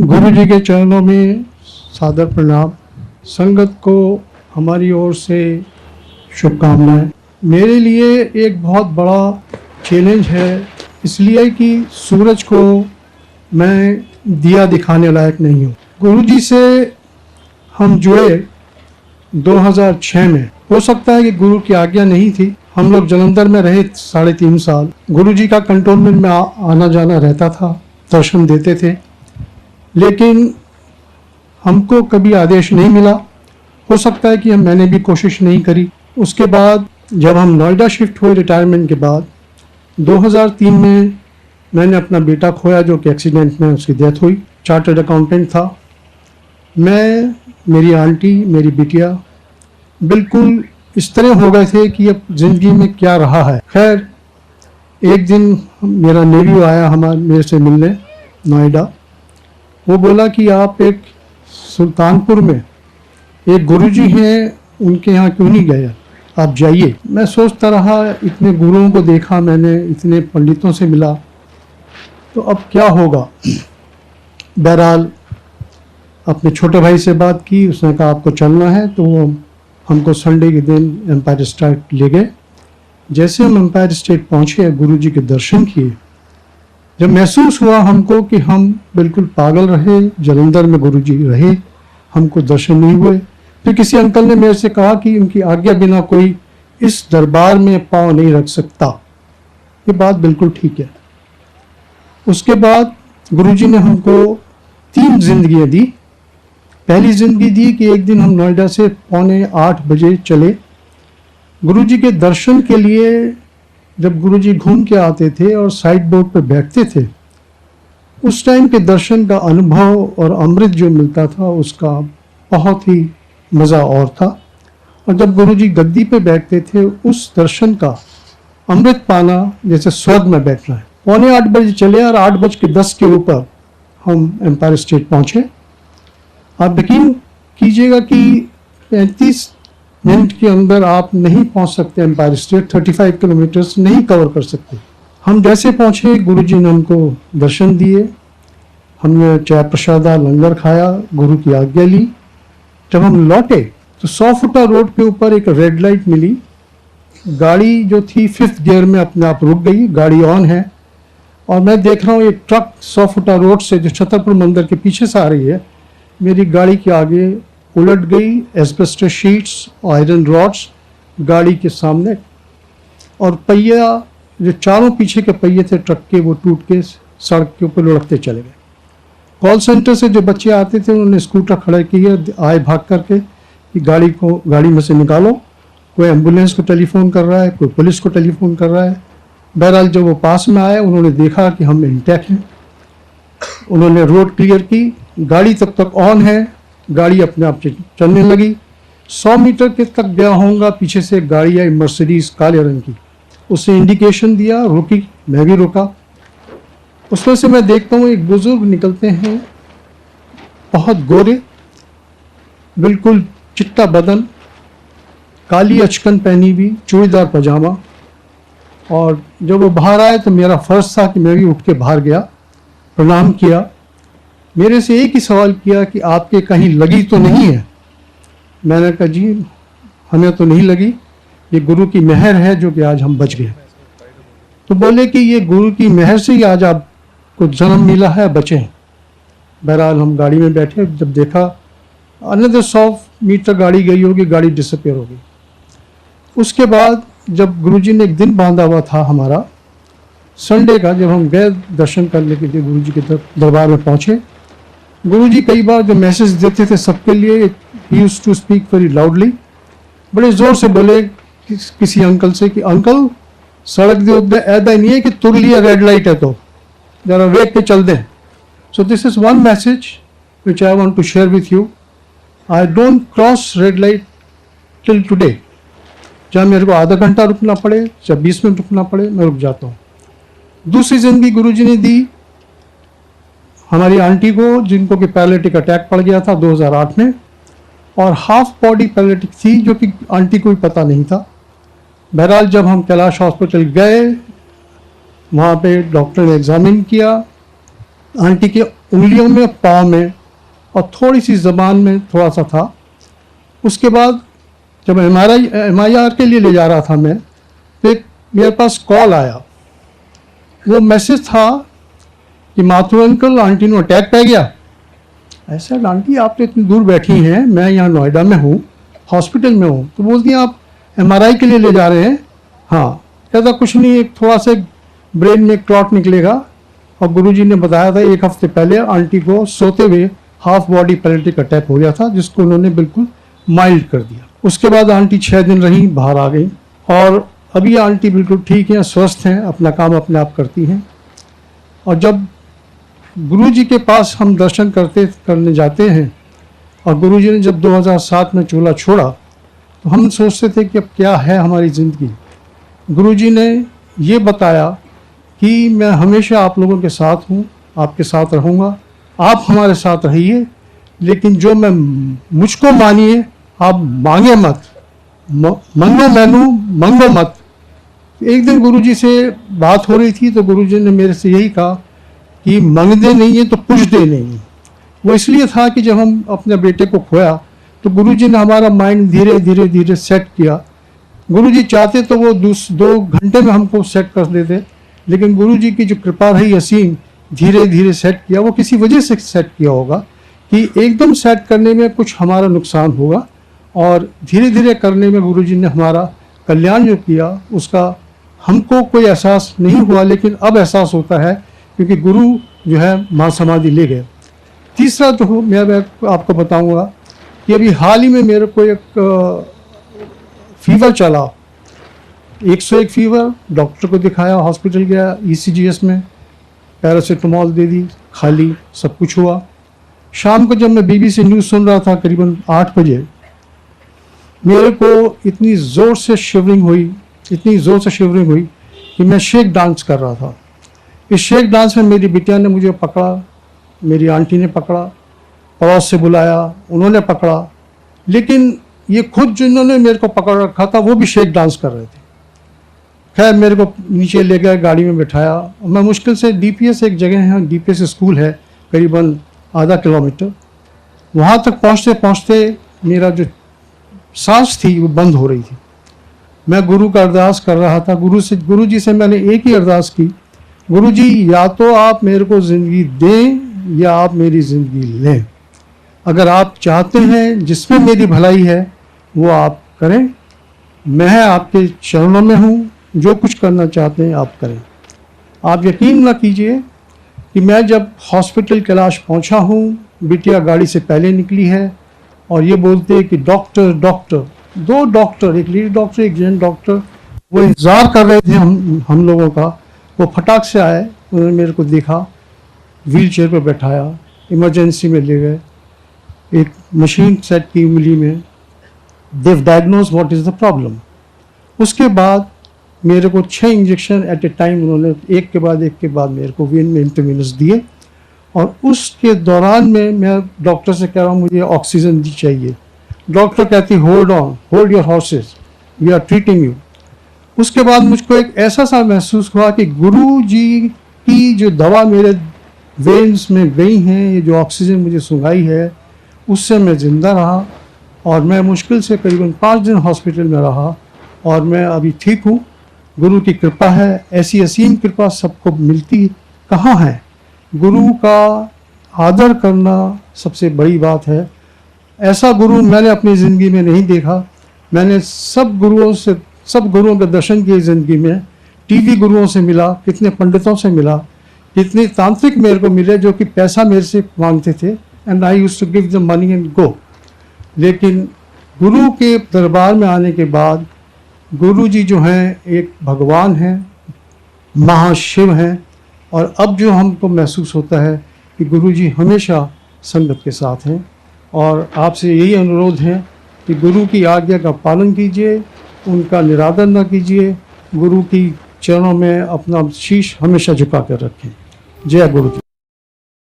गुरु जी के चरणों में सादर प्रणाम। संगत को हमारी ओर से शुभकामनाएं। मेरे लिए एक बहुत बड़ा चैलेंज है, इसलिए कि सूरज को मैं दिया दिखाने लायक नहीं हूँ। गुरु जी से हम जुड़े 2006 में। हो सकता है कि गुरु की आज्ञा नहीं थी। हम लोग जलंधर में रहे 3.5 साल। गुरु जी का कंटोनमेंट में आना जाना रहता था, दर्शन देते थे, लेकिन हमको कभी आदेश नहीं मिला। हो सकता है कि मैंने भी कोशिश नहीं करी। उसके बाद जब हम नोएडा शिफ्ट हुए रिटायरमेंट के बाद 2003 में मैंने अपना बेटा खोया, जो कि एक्सीडेंट में उसकी डेथ हुई। चार्टर्ड अकाउंटेंट था मैं, मेरी आंटी, मेरी बिटिया बिल्कुल इस तरह हो गए थे कि अब जिंदगी में क्या रहा है। खैर, एक दिन मेरा नेव्यू आया मेरे से मिलने नोएडा। वो बोला कि आप एक सुल्तानपुर में एक गुरुजी हैं, उनके यहाँ क्यों नहीं गए, आप जाइए। मैं सोचता रहा, इतने गुरुओं को देखा मैंने, इतने पंडितों से मिला, तो अब क्या होगा। बहरहाल अपने छोटे भाई से बात की, उसने कहा आपको चलना है, तो वो हमको संडे के दिन एम्पायर स्टेट ले गए। जैसे हम एम्पायर स्टेट पहुँचे, गुरु जी के दर्शन किए, जब महसूस हुआ हमको कि हम बिल्कुल पागल रहे। जलंधर में गुरु जी रहे, हमको दर्शन नहीं हुए। फिर किसी अंकल ने मेरे से कहा कि उनकी आज्ञा बिना कोई इस दरबार में पाँव नहीं रख सकता। ये बात बिल्कुल ठीक है। उसके बाद गुरु जी ने हमको 3 जिंदगियां दी। पहली जिंदगी दी कि एक दिन हम नोएडा से 7:45 बजे चले गुरु जी के दर्शन के लिए। जब गुरु जी घूम के आते थे और साइड बोर्ड पर बैठते थे, उस टाइम के दर्शन का अनुभव और अमृत जो मिलता था, उसका बहुत ही मज़ा और था। और जब गुरु जी गद्दी पे बैठते थे, उस दर्शन का अमृत पाना जैसे स्वर्ग में बैठना है। 7:45 बजे चले और 8:10 के ऊपर हम एम्पायर स्टेट पहुँचे। आप यकीन कीजिएगा कि 35 मिनट के अंदर आप नहीं पहुंच सकते एम्पायर स्टेट। 35 किलोमीटर्स नहीं कवर कर सकते। हम जैसे पहुंचे, गुरुजी ने हमको दर्शन दिए, हमने चाय प्रसादा लंगर खाया, गुरु की आज्ञा ली। जब हम लौटे तो 100 फुटा रोड के ऊपर एक रेड लाइट मिली। गाड़ी जो थी 5th गियर में अपने आप रुक गई, गाड़ी ऑन है, और मैं देख रहा हूँ एक ट्रक 100 फुटा रोड से जो छतरपुर मंदिर के पीछे से आ रही है, मेरी गाड़ी के आगे उलट गई। एस्बेस्टस शीट्स, आयरन रॉड्स गाड़ी के सामने, और पहिया जो चारों पीछे के पहिए थे ट्रक के, वो टूट के सड़क के ऊपर लुढ़कते चले गए। कॉल सेंटर से जो बच्चे आते थे, उन्होंने स्कूटर खड़े किए, आए भाग करके कि गाड़ी में से निकालो। कोई एम्बुलेंस को टेलीफोन कर रहा है, कोई पुलिस को टेलीफोन कर रहा है। बहरहाल जब वो पास में आए, उन्होंने देखा कि हम इंटैक्ट हैं। उन्होंने रोड क्लियर की, गाड़ी तब तक ऑन है, गाड़ी अपने आप चलने लगी। 100 मीटर के तक गया होऊंगा, पीछे से गाड़ी आई मर्सिडीज काले रंग की। उसने इंडिकेशन दिया, रुकी, मैं भी रुका। उसमें से मैं देखता हूँ एक बुजुर्ग निकलते हैं, बहुत गोरे, बिल्कुल चिट्टा बदन, काली अचकन पहनी हुई, चूड़ीदार पजामा। और जब वो बाहर आए तो मेरा फर्ज था कि मैं भी उठ के बाहर गया, प्रणाम किया। मेरे से एक ही सवाल किया कि आपके कहीं लगी तो नहीं है। मैंने कहा जी हमें तो नहीं लगी, ये गुरु की मेहर है जो कि आज हम बच गए। तो बोले कि ये गुरु की मेहर से ही आज आपको जन्म मिला है, बचे हैं। बहरहाल हम गाड़ी में बैठे, जब देखा अनदर 100 मीटर गाड़ी गई होगी, गाड़ी डिसअपियर हो गई। उसके बाद जब गुरुजी ने एक दिन बांधा हुआ था हमारा संडे का, जब हम गए दर्शन करने के लिए गुरुजी के दरबार में पहुंचे, गुरुजी कई बार जो मैसेज देते थे सबके लिए, he used to speak very loudly, बड़े जोर से बोले किसी अंकल से कि अंकल सड़क दे उत्ते ऐदा नहीं है कि तुर लिया रेड लाइट है तो जरा वेट पे चल दें। So this is one message which I want to share with you. I don't cross red light till today. चाहे मेरे को आधा घंटा रुकना पड़े, चाहे 20 मिनट रुकना पड़े, मैं रुक जाता हूँ। दूसरी जिंदगी गुरुजी ने दी हमारी आंटी को, जिनको कि पैरालिटिक अटैक पड़ गया था 2008 में, और हाफ बॉडी पैरालिटिक थी, जो कि आंटी को भी पता नहीं था। बहरहाल जब हम कैलाश हॉस्पिटल गए, वहाँ पे डॉक्टर ने एग्जामिन किया, आंटी के उंगलियों में, पाँव में और थोड़ी सी ज़बान में थोड़ा सा था। उसके बाद जब MRI के लिए ले जा रहा था मैं, तो एक मेरे पास कॉल आया। वो मैसेज था कि माथुर अंकल, आंटी ने अटैक पै गया। ऐसा, आंटी आप तो इतनी दूर बैठी हैं, मैं यहाँ नोएडा में हूँ, हॉस्पिटल में हूँ। तो बोलती हैं आप MRI के लिए ले जा रहे हैं? हाँ। कहता कुछ नहीं, एक थोड़ा सा ब्रेन में क्लॉट निकलेगा। और गुरुजी ने बताया था 1 हफ्ते पहले आंटी को सोते हुए हाफ बॉडी पैरालिटिक अटैक हो गया था, जिसको उन्होंने बिल्कुल माइल्ड कर दिया। उसके बाद आंटी 6 दिन रही, बाहर आ गई और अभी आंटी बिल्कुल ठीक हैं, स्वस्थ हैं, अपना काम अपने आप करती हैं। और जब गुरुजी के पास हम दर्शन करने जाते हैं, और गुरुजी ने जब 2007 में चूल्हा छोड़ा, तो हम सोचते थे कि अब क्या है हमारी ज़िंदगी। गुरुजी ने ये बताया कि मैं हमेशा आप लोगों के साथ हूँ, आपके साथ रहूँगा, आप हमारे साथ रहिए, लेकिन जो मैं मुझको मानिए, आप मांगे मत, मंगो मैनू, मंगो मत। एक दिन गुरुजी से बात हो रही थी, तो गुरुजी ने मेरे से यही कहा कि मंगते नहीं है तो पूछते नहीं। वो इसलिए था कि जब हम अपने बेटे को खोया, तो गुरुजी ने हमारा माइंड धीरे धीरे धीरे सेट किया। गुरुजी चाहते तो वो 2 घंटे में हमको सेट कर देते, लेकिन गुरुजी की जो कृपा रही असीम, धीरे धीरे सेट किया। वो किसी वजह से सेट किया होगा कि एकदम सेट करने में कुछ हमारा नुकसान होगा, और धीरे धीरे करने में गुरुजी ने हमारा कल्याण जो किया, उसका हमको कोई एहसास नहीं हुआ, लेकिन अब एहसास होता है, क्योंकि गुरु जो है महासमाधि ले गए। तीसरा जो मैं आपको बताऊंगा कि अभी हाल ही में मेरे को एक फीवर चला, 101 फीवर। डॉक्टर को दिखाया, हॉस्पिटल गया, ECGS में पैरासीटामोल दे दी, खाली, सब कुछ हुआ। शाम को जब मैं BBC न्यूज़ सुन रहा था करीबन 8 बजे, मेरे को इतनी ज़ोर से शिवरिंग हुई कि मैं शेक डांस कर रहा था। इस शेक डांस में मेरी बिटिया ने मुझे पकड़ा, मेरी आंटी ने पकड़ा, पड़ोस से बुलाया, उन्होंने पकड़ा, लेकिन ये खुद जिन्होंने मेरे को पकड़ रखा था वो भी शेक डांस कर रहे थे। खैर मेरे को नीचे ले गए, गाड़ी में बिठाया। मैं मुश्किल से DPS एक जगह है, DPS स्कूल है करीबन आधा किलोमीटर, वहाँ तक पहुँचते पहुँचते मेरा जो सांस थी वो बंद हो रही थी। मैं गुरु का अरदास कर रहा था। गुरुजी से मैंने एक ही अरदास की, गुरुजी या तो आप मेरे को ज़िंदगी दें या आप मेरी ज़िंदगी लें। अगर आप चाहते हैं जिसमें मेरी भलाई है वो आप करें, मैं आपके चरणों में हूँ, जो कुछ करना चाहते हैं आप करें। आप यकीन ना कीजिए कि मैं जब हॉस्पिटल कैलाश पहुँचा हूँ, बिटिया गाड़ी से पहले निकली है और ये बोलते हैं कि डॉक्टर डॉक्टर, 2 डॉक्टर, एक लेडी डॉक्टर, एक जेंट डॉक्टर, वो इंतज़ार कर रहे थे हम लोगों का। वो फटाक से आए, उन्होंने मेरे को देखा, व्हील चेयर पर बैठाया, इमरजेंसी में ले गए, एक मशीन सेट की उंगली में, Dev diagnose what is the problem. उसके बाद मेरे को 6 इंजेक्शन एट ए टाइम उन्होंने एक के बाद मेरे को वेन में इंटरवीनस दिए। और उसके दौरान में मैं डॉक्टर से कह रहा हूँ मुझे ऑक्सीजन दी चाहिए। डॉक्टर कहती hold on, hold your horses, we are treating you. उसके बाद मुझको एक ऐसा सा महसूस हुआ कि गुरु जी की जो दवा मेरे वेन्स में गई हैं, ये जो ऑक्सीजन मुझे सुंघाई है, उससे मैं ज़िंदा रहा। और मैं मुश्किल से करीबन 5 दिन हॉस्पिटल में रहा और मैं अभी ठीक हूँ। गुरु की कृपा है, ऐसी असीम कृपा सबको मिलती कहाँ है। गुरु का आदर करना सबसे बड़ी बात है। ऐसा गुरु मैंने अपनी ज़िंदगी में नहीं देखा। मैंने सब गुरुओं के दर्शन किए ज़िंदगी में। टीवी गुरुओं से मिला, कितने पंडितों से मिला, कितने तांत्रिक मेरे को मिले जो कि पैसा मेरे से मांगते थे, and I used to give them money and go. लेकिन गुरु के दरबार में आने के बाद गुरु जी जो हैं एक भगवान हैं, महाशिव हैं। और अब जो हमको महसूस होता है कि गुरु जी हमेशा संगत के साथ हैं। और आपसे यही अनुरोध है कि गुरु की आज्ञा का पालन कीजिए, उनका निरादर न कीजिए, गुरु की चरणों में अपना शीश हमेशा झुका कर रखें। जय गुरु जी।